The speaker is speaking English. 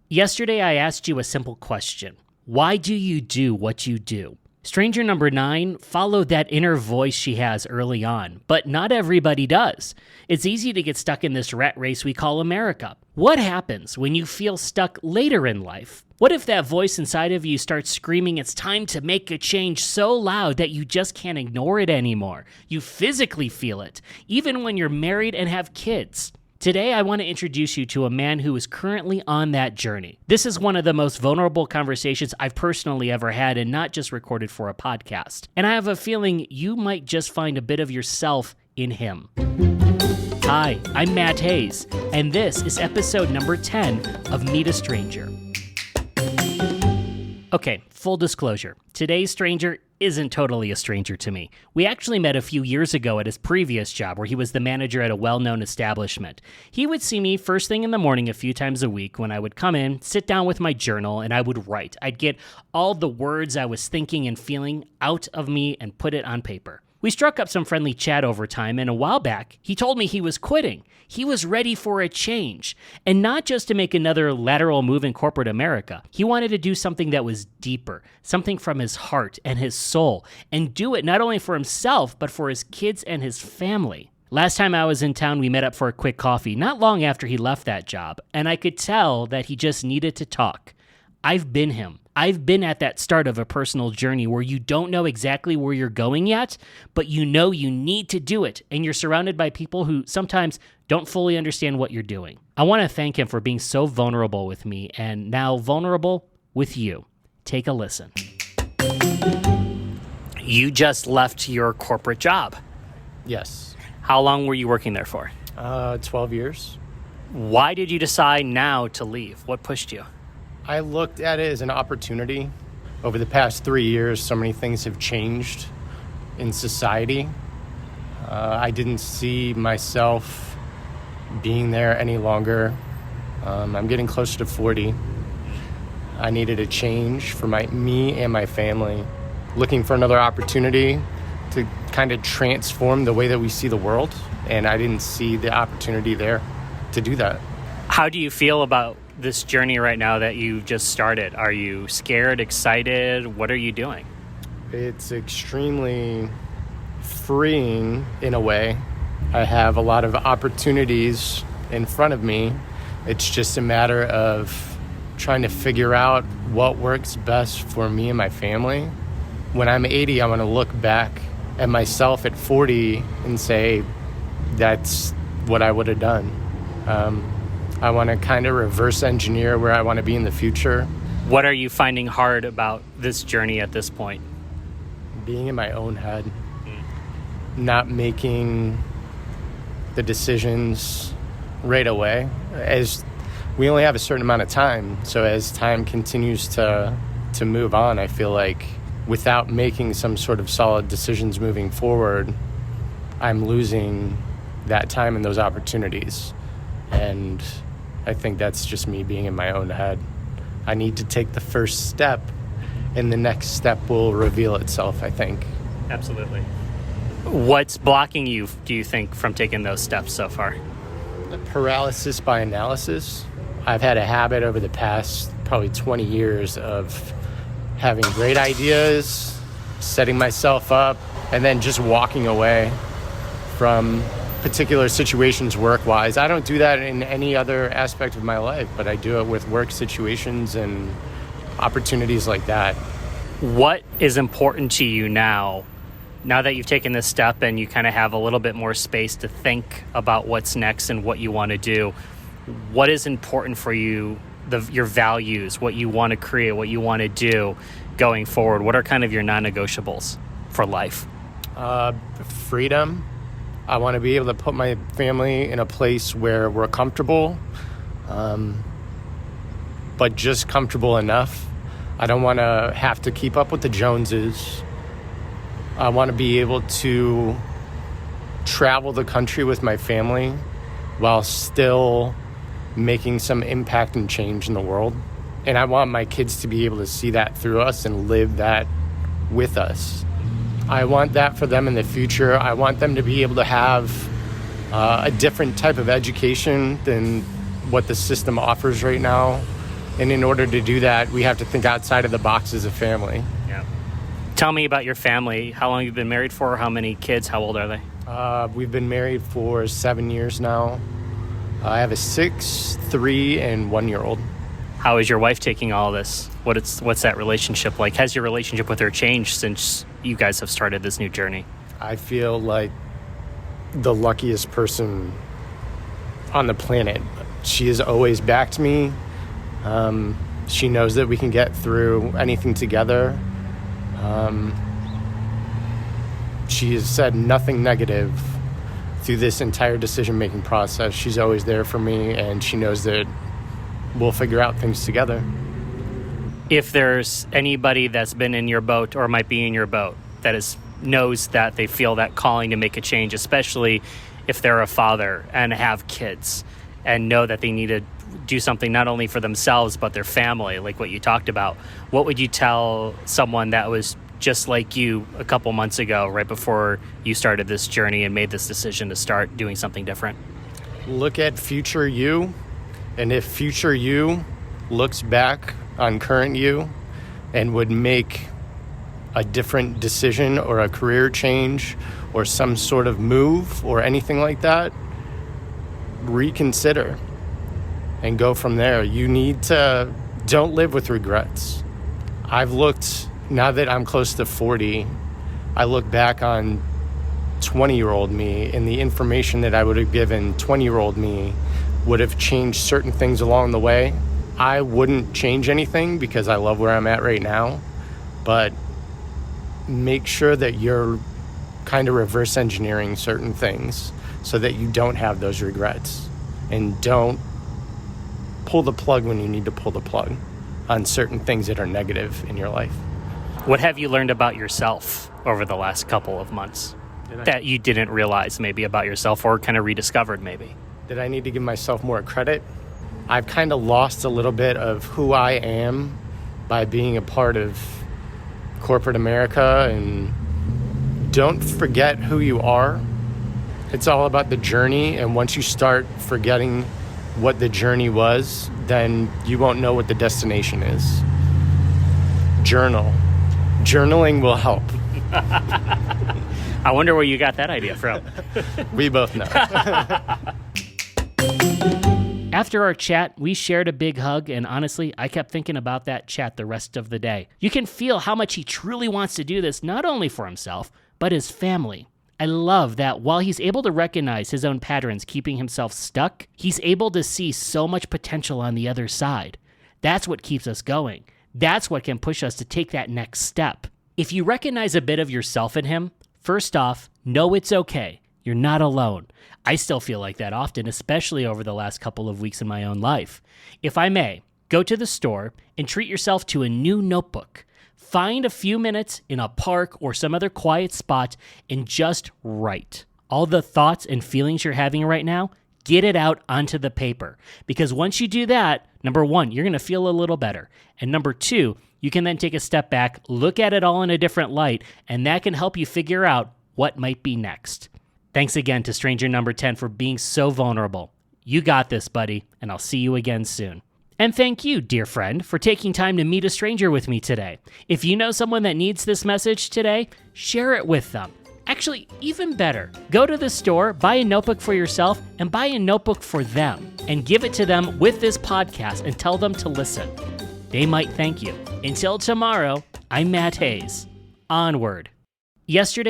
Yesterday, I asked you a simple question. Why do you do what you do? Stranger number 9 followed that inner voice she has early on, but not everybody does. It's easy to get stuck in this rat race we call America. What happens when you feel stuck later in life? What if that voice inside of you starts screaming it's time to make a change so loud that you just can't ignore it anymore? You physically feel it, even when you're married and have kids. Today, I want to introduce you to a man who is currently on that journey. This is one of the most vulnerable conversations I've personally ever had, and not just recorded for a podcast. And I have a feeling you might just find a bit of yourself in him. Hi, I'm Matt Hayes, and this is episode number 10 of Meet a Stranger. Okay, full disclosure. Today's stranger isn't totally a stranger to me. We actually met a few years ago at his previous job where he was the manager at a well-known establishment. He would see me first thing in the morning a few times a week when I would come in, sit down with my journal, and I would write. I'd get all the words I was thinking and feeling out of me and put it on paper. We struck up some friendly chat over time, and a while back, he told me he was quitting. He was ready for a change, and not just to make another lateral move in corporate America. He wanted to do something that was deeper, something from his heart and his soul, and do it not only for himself, but for his kids and his family. Last time I was in town, we met up for a quick coffee, not long after he left that job, and I could tell that he just needed to talk. I've been him. I've been at that start of a personal journey where you don't know exactly where you're going yet, but you know you need to do it, and you're surrounded by people who sometimes don't fully understand what you're doing. I want to thank him for being so vulnerable with me, and now vulnerable with you. Take a listen. You just left your corporate job. Yes. How long were you working there for? 12 years. Why did you decide now to leave? What pushed you? I looked at it as an opportunity. Over the past 3 years, so many things have changed in society. I didn't see myself being there any longer. I'm getting closer to 40. I needed a change for me and my family. Looking for another opportunity to kind of transform the way that we see the world, and I didn't see the opportunity there to do that. How do you feel about this journey right now that you just started? Are you scared, excited? What are you doing? It's extremely freeing in a way. I have a lot of opportunities in front of me. It's just a matter of trying to figure out what works best for me and my family. When I'm 80, I want to look back at myself at 40 and say, that's what I would have done. I want to kind of reverse engineer where I want to be in the future. What are you finding hard about this journey at this point? Being in my own head, not making the decisions right away. As we only have a certain amount of time, so as time continues to move on, I feel like without making some sort of solid decisions moving forward, I'm losing that time and those opportunities. And I think that's just me being in my own head. I need to take the first step, and the next step will reveal itself, I think. Absolutely. What's blocking you, do you think, from taking those steps so far? The paralysis by analysis. I've had a habit over the past probably 20 years of having great ideas, setting myself up, and then just walking away from particular situations work-wise. I don't do that in any other aspect of my life, but I do it with work situations and opportunities like that. What is important to you now that you've taken this step and you kind of have a little bit more space to think about what's next and what you want to do? What is important for you, your values, what you want to create, what you want to do going forward? What are kind of your non-negotiables for life? Freedom. I want to be able to put my family in a place where we're comfortable, but just comfortable enough. I don't want to have to keep up with the Joneses. I want to be able to travel the country with my family while still making some impact and change in the world. And I want my kids to be able to see that through us and live that with us. I want that for them in the future. I want them to be able to have a different type of education than what the system offers right now. And in order to do that, we have to think outside of the box as a family. Yeah. Tell me about your family. How long you've been married for? How many kids? How old are they? We've been married for 7 years now. I have a 6, 3, and 1-year-old. How is your wife taking all this? What's that relationship like? Has your relationship with her changed since you guys have started this new journey? I feel like the luckiest person on the planet. She has always backed me. She knows that we can get through anything together. She has said nothing negative through this entire decision-making process. She's always there for me, and she knows that we'll figure out things together. If there's anybody that's been in your boat or might be in your boat that knows that they feel that calling to make a change, especially if they're a father and have kids and know that they need to do something not only for themselves but their family, like what you talked about, what would you tell someone that was just like you a couple months ago, right before you started this journey and made this decision to start doing something different? Look at future you, and if future you looks back on current you and would make a different decision or a career change or some sort of move or anything like that, reconsider and go from there. Don't live with regrets. Now that I'm close to 40, I look back on 20-year-old me, and the information that I would have given 20-year-old me would have changed certain things along the way. I wouldn't change anything because I love where I'm at right now, but make sure that you're kind of reverse engineering certain things so that you don't have those regrets, and don't pull the plug when you need to pull the plug on certain things that are negative in your life. What have you learned about yourself over the last couple of months that you didn't realize maybe about yourself, or kind of rediscovered maybe? Did I need to give myself more credit? I've kind of lost a little bit of who I am by being a part of corporate America, and don't forget who you are. It's all about the journey, and once you start forgetting what the journey was, then you won't know what the destination is. Journaling will help. I wonder where you got that idea from. We both know. After our chat, we shared a big hug, and honestly, I kept thinking about that chat the rest of the day. You can feel how much he truly wants to do this, not only for himself, but his family. I love that while he's able to recognize his own patterns keeping himself stuck, he's able to see so much potential on the other side. That's what keeps us going. That's what can push us to take that next step. If you recognize a bit of yourself in him, first off, know it's okay. You're not alone. I still feel like that often, especially over the last couple of weeks in my own life. If I may, go to the store and treat yourself to a new notebook. Find a few minutes in a park or some other quiet spot and just write. All the thoughts and feelings you're having right now, get it out onto the paper. Because once you do that, number one, you're going to feel a little better. And number two, you can then take a step back, look at it all in a different light, and that can help you figure out what might be next. Thanks again to Stranger Number 10 for being so vulnerable. You got this, buddy, and I'll see you again soon. And thank you, dear friend, for taking time to meet a stranger with me today. If you know someone that needs this message today, share it with them. Actually, even better, go to the store, buy a notebook for yourself, and buy a notebook for them, and give it to them with this podcast and tell them to listen. They might thank you. Until tomorrow, I'm Matt Hayes. Onward. Yesterday,